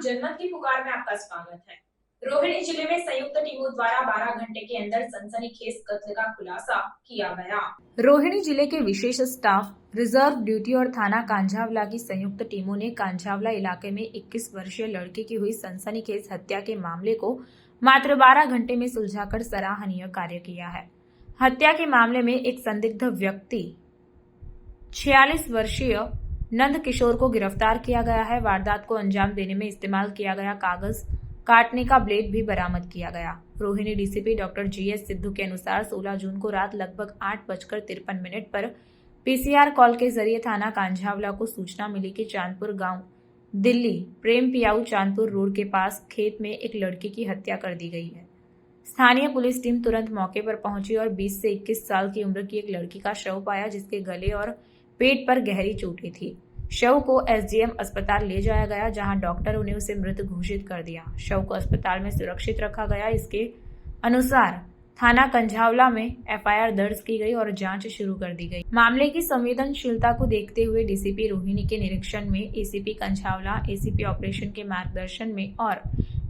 जन्नत की पुकार में आपका स्वागत है। रोहिणी जिले में संयुक्त टीमों द्वारा 12 घंटे के अंदर सनसनीखेज कत्ल का खुलासा किया गया। रोहिणी जिले के विशेष स्टाफ, रिजर्व ड्यूटी और थाना कांझावला की संयुक्त टीमों ने कांझावला इलाके में 21 वर्षीय लड़की की हुई सनसनीखेज हत्या के मामले को मात्र 12 घंटे में सुलझाकर सराहनीय कार्य किया है। हत्या के मामले में एक संदिग्ध व्यक्ति 46 वर्षीय नंद किशोर को गिरफ्तार किया गया है। वारदात को अंजाम देने में इस्तेमाल किया गया कागज काटने का ब्लेड भी बरामद किया गया। Rohini DCP doctor GS Sidhu के अनुसार 16 जून को रात लगभग 8:53 पर पीसीआर कॉल के जरिए थाना कांझावला को सूचना मिली कि चांदपुर गांव दिल्ली प्रेम पियाऊ चांदपुर रोड के पास खेत में एक लड़की की हत्या कर दी गई है। स्थानीय पुलिस टीम तुरंत मौके पर पहुंची और 20 से 21 साल की उम्र की एक लड़की का शव पाया, जिसके गले और पेट पर गहरी चोटें थी। शव को एसडीएम अस्पताल ले जाया गया, जहां डॉक्टरों ने उसे मृत घोषित कर दिया। शव को अस्पताल में सुरक्षित रखा गया। इसके अनुसार थाना कांझावला में एफआईआर दर्ज की गई और जांच शुरू कर दी गई। मामले की संवेदनशीलता को देखते हुए डीसीपी रोहिणी के निरीक्षण में एसीपी कांझावला, एसीपी ऑपरेशन के मार्गदर्शन में और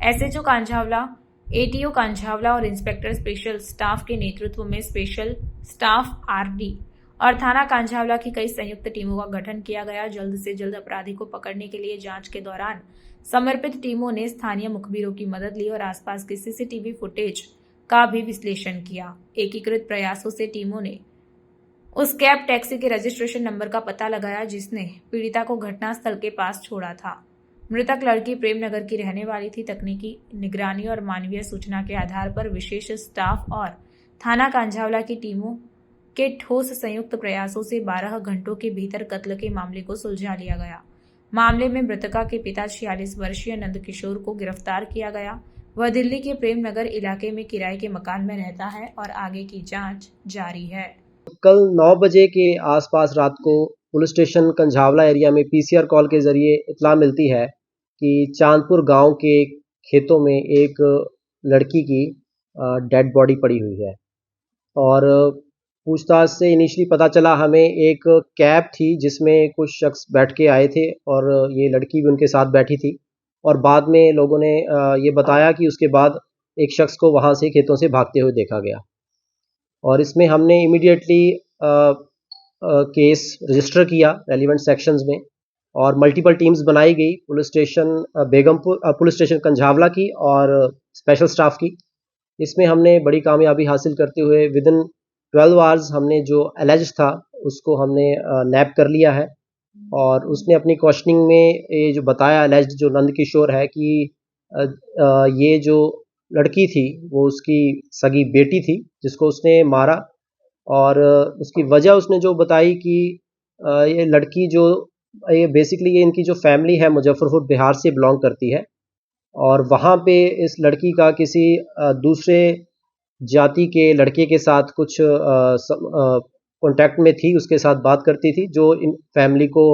एसएचओ कांझावला, एटीओ कांझावला और इंस्पेक्टर स्पेशल स्टाफ के नेतृत्व में स्पेशल स्टाफ आरडी और थाना कांझावला की कई संयुक्त टीमों का गठन किया गया। जल्द से जल्द अपराधी को पकड़ने के लिए जांच के दौरान समर्पित टीमों ने स्थानीय मुखबिरों की मदद ली और आसपास के सीसीटीवी फुटेज का भी विश्लेषण किया। एकीकृत प्रयासों से टीमों ने उस कैब टैक्सी के रजिस्ट्रेशन नंबर का पता लगाया जिसने पीड़िता को घटनास्थल के पास छोड़ा था। मृतक लड़की प्रेमनगर की रहने वाली थी। तकनीकी निगरानी और मानवीय सूचना के आधार पर विशेष स्टाफ और थाना कांझावला की टीमों के ठोस संयुक्त प्रयासों से 12 घंटों के भीतर कत्ल के मामले को सुलझा लिया गया। मामले में मृतका के पिता 46 वर्षीय नंद किशोर को गिरफ्तार किया गया। वह दिल्ली के प्रेमनगर इलाके में किराए के मकान में रहता है और आगे की जांच जारी है। कल 9 बजे के आसपास रात को पुलिस स्टेशन कांझावला एरिया में पीसीआर कॉल के जरिए इत्तला मिलती है कि चांदपुर गांव के खेतों में एक लड़की की डेड बॉडी पड़ी हुई है। और पूछताछ से इनिशियली पता चला हमें एक कैब थी जिसमें कुछ शख्स बैठ के आए थे और ये लड़की भी उनके साथ बैठी थी। और बाद में लोगों ने ये बताया कि उसके बाद एक शख्स को वहाँ से खेतों से भागते हुए देखा गया। और इसमें हमने इमीडिएटली केस रजिस्टर किया रेलिवेंट सेक्शंस में और मल्टीपल टीम्स बनाई गई, police station Begampur, police station Kanjhawala की और स्पेशल स्टाफ की। इसमें हमने बड़ी कामयाबी हासिल करते हुए विदिन 12 आवर्स हमने जो एलिज था उसको हमने नैप कर लिया है। और उसने अपनी क्वेश्चनिंग में ये जो बताया एलिज जो नंद किशोर है कि ये जो लड़की थी वो उसकी सगी बेटी थी जिसको उसने मारा। और उसकी वजह उसने जो बताई कि ये लड़की जो ये बेसिकली ये इनकी जो फैमिली है मुजफ्फरपुर बिहार से बिलोंग करती है और वहाँ पे इस लड़की का किसी दूसरे जाति के लड़के के साथ कुछ कॉन्टैक्ट में थी, उसके साथ बात करती थी जो इन फैमिली को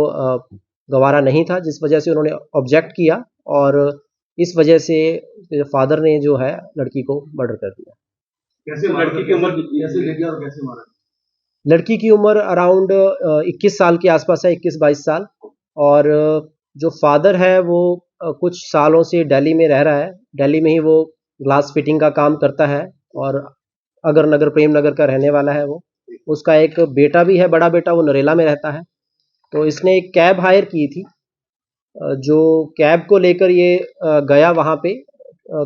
गवारा नहीं था, जिस वजह से उन्होंने ऑब्जेक्ट किया और इस वजह से फादर ने जो है लड़की को मर्डर कर दिया। कैसे लड़की की उम्र कितनी कैसे ले गया और कैसे मारा? लड़की की उम्र अराउंड 21 साल के आसपास है, 21-22 साल। और जो फादर है वो कुछ सालों से दिल्ली में रह रहा है। दिल्ली में ही वो ग्लास फिटिंग का काम करता है और अगर नगर प्रेम नगर का रहने वाला है वो। उसका एक बेटा भी है, बड़ा बेटा, वो नरेला में रहता है। तो इसने एक कैब हायर की थी, जो कैब को लेकर ये गया वहाँ पे।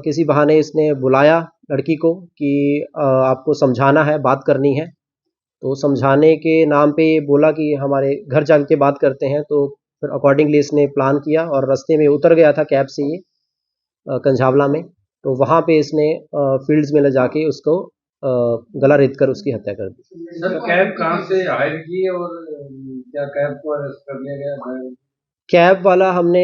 किसी बहाने इसने बुलाया लड़की को कि आपको समझाना है, बात करनी है। तो समझाने के नाम पे बोला कि हमारे घर जाके के बात करते हैं। तो फिर अकॉर्डिंगली इसने प्लान किया और रास्ते में उतर गया था कैब से ये कांझावला में। तो वहाँ पे इसने फील्ड्स में ले जाके उसको गला रेत कर उसकी हत्या कर दी। सर कैब कहाँ से हायर की और क्या कैब को अरेस्ट कर लिया गया? कैब वाला हमने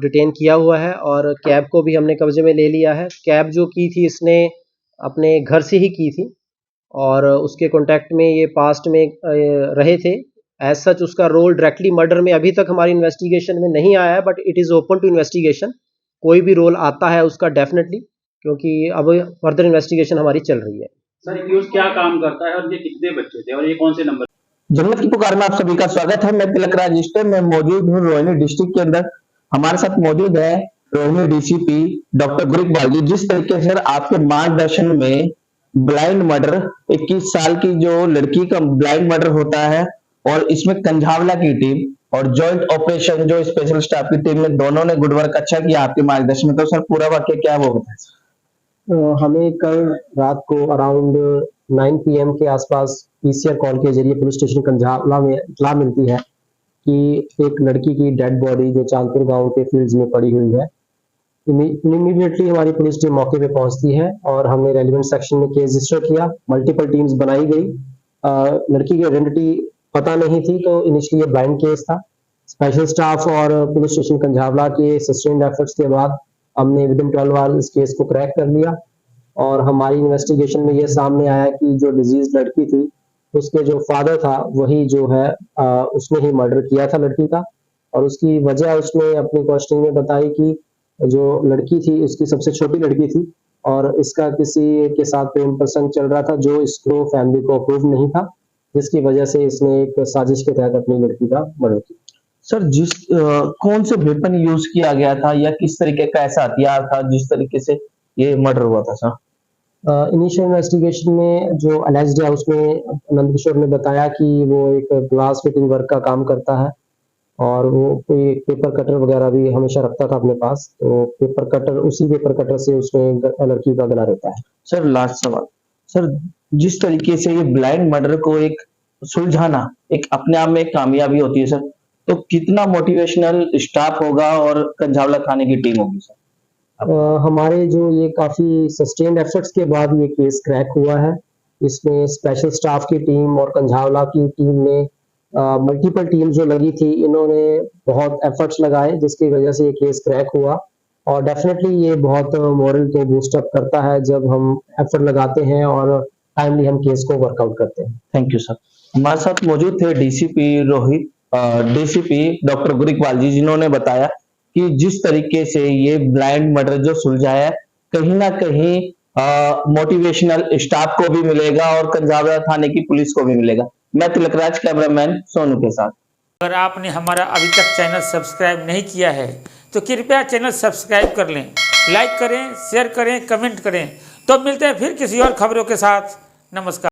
डिटेन किया हुआ है और कैब को भी हमने कब्जे में ले लिया है। कैब जो की थी इसने अपने घर से ही की थी और उसके कॉन्टैक्ट में ये पास्ट में रहे थे। एज सच उसका रोल डायरेक्टली मर्डर में अभी तक हमारी इन्वेस्टिगेशन में नहीं आया है, but it is open to investigation. कोई भी रोल आता है उसका डेफिनेटली, क्योंकि अब फर्दर इन्वेस्टिगेशन हमारी चल रही है। सर एक्यूज क्या काम करता है और ये कितने बच्चे थे और ये कौन से नंबर? जन्नत की पुकार में आप सभी का स्वागत है। मैं तिलक राज, मैं मौजूद हूँ रोहिणी डिस्ट्रिक्ट के अंदर। हमारे साथ मौजूद है रोहिणी डीसीपी डॉक्टर गुरू इकबाल जी, जिस तरीके से सर आपके मार्गदर्शन में ब्लाइंड मर्डर 21 साल की जो लड़की का ब्लाइंड मर्डर होता है और इसमें कंझावला की टीम और जॉइंट ऑपरेशन जो स्पेशल स्टाफ की टीम में दोनों ने गुड वर्क अच्छा किया आपके मार्गदर्शन में, तो सर पूरा वाक्य क्या है वो बताएं। हमें कल रात को अराउंड 9 PM के आसपास पीसीआर कॉल के जरिए पुलिस स्टेशन कंझावला में इत्तला मिलती है कि एक लड़की की डेड बॉडी जो चांदपुर गांव के फील्ड्स में पड़ी हुई है। इमीडिएटली हमारी पुलिस टीम मौके पे पहुंचती है और हमने रेलिवेंट सेक्शन में केस रजिस्टर किया। मल्टीपल टीम्स बनाई गई। लड़की की आइडेंटिटी पता नहीं थी तो इनिशियली ये ब्लाइंड केस था। स्पेशल स्टाफ और पुलिस स्टेशन कंझावला के सस्टेन्ड एफर्ट्स के बाद हमने विद इन 12 आवर्स इस केस को क्रैक कर लिया और हमारी इन्वेस्टिगेशन में ये सामने आया कि जो डिजीज लड़की थी उसके जो फादर था वही जो है उसने ही मर्डर किया था लड़की का। और उसकी वजह उसने अपनी क्वेश्चनिंग में बताई कि जो लड़की थी उसकी सबसे छोटी लड़की थी और इसका किसी के साथ प्रेम प्रसंग चल रहा था जो इसको फैमिली को अप्रूव नहीं था, जिसकी वजह से इसने एक साजिश के तहत अपनी लड़की का मर्डर किया। सर कौन से वेपन यूज किया गया था या किस तरीके का ऐसा हथियार था जिस तरीके से ये मर्डर हुआ था सर? इनिशियल इन्वेस्टिगेशन में जो अलेज्ड है उसमें नंद किशोर ने बताया कि वो एक ग्लास फिटिंग वर्क का काम करता है और वो कोई पेपर कटर वगैरह भी हमेशा रखता था अपने पास, तो पेपर कटर उसी पेपर कटर से उसमें लड़की का गला रहता है। सर लास्ट सवाल सर, जिस तरीके से ये ब्लाइंड मर्डर को एक सुलझाना एक अपने आप में एक कामयाबी होती है सर, तो कितना मोटिवेशनल स्टाफ होगा और कंझावला थाने की टीम होगी सर? हमारे जो ये काफी सस्टेन्ड एफर्ट्स के बाद ये केस क्रैक हुआ है। इसमें स्पेशल स्टाफ की टीम और कंझावला की टीम ने मल्टीपल टीम जो लगी थी इन्होंने बहुत एफर्ट्स लगाए जिसकी वजह से ये केस क्रैक हुआ और डेफिनेटली ये बहुत मोरल को बूस्ट अप करता है जब हम एफर्ट लगाते हैं और टाइमली हम केस को वर्कआउट करते हैं। Thank you sir. हमारे साथ मौजूद थे डीसीपी डॉक्टर गुरू इकबाल जी, जिन्होंने बताया कि जिस तरीके से ये ब्लाइंड मर्डर जो सुलझा है कहीं ना कहीं मोटिवेशनल स्टाफ को भी मिलेगा और कंझावला थाने की पुलिस को भी मिलेगा। मैं तिलकराज, कैमरामैन सोनू के साथ। अगर आपने हमारा अभी तक चैनल सब्सक्राइब नहीं किया है तो कृपया चैनल सब्सक्राइब कर लें, लाइक करें, शेयर करें, कमेंट करें। तो मिलते हैं फिर किसी और खबरों के साथ। नमस्कार।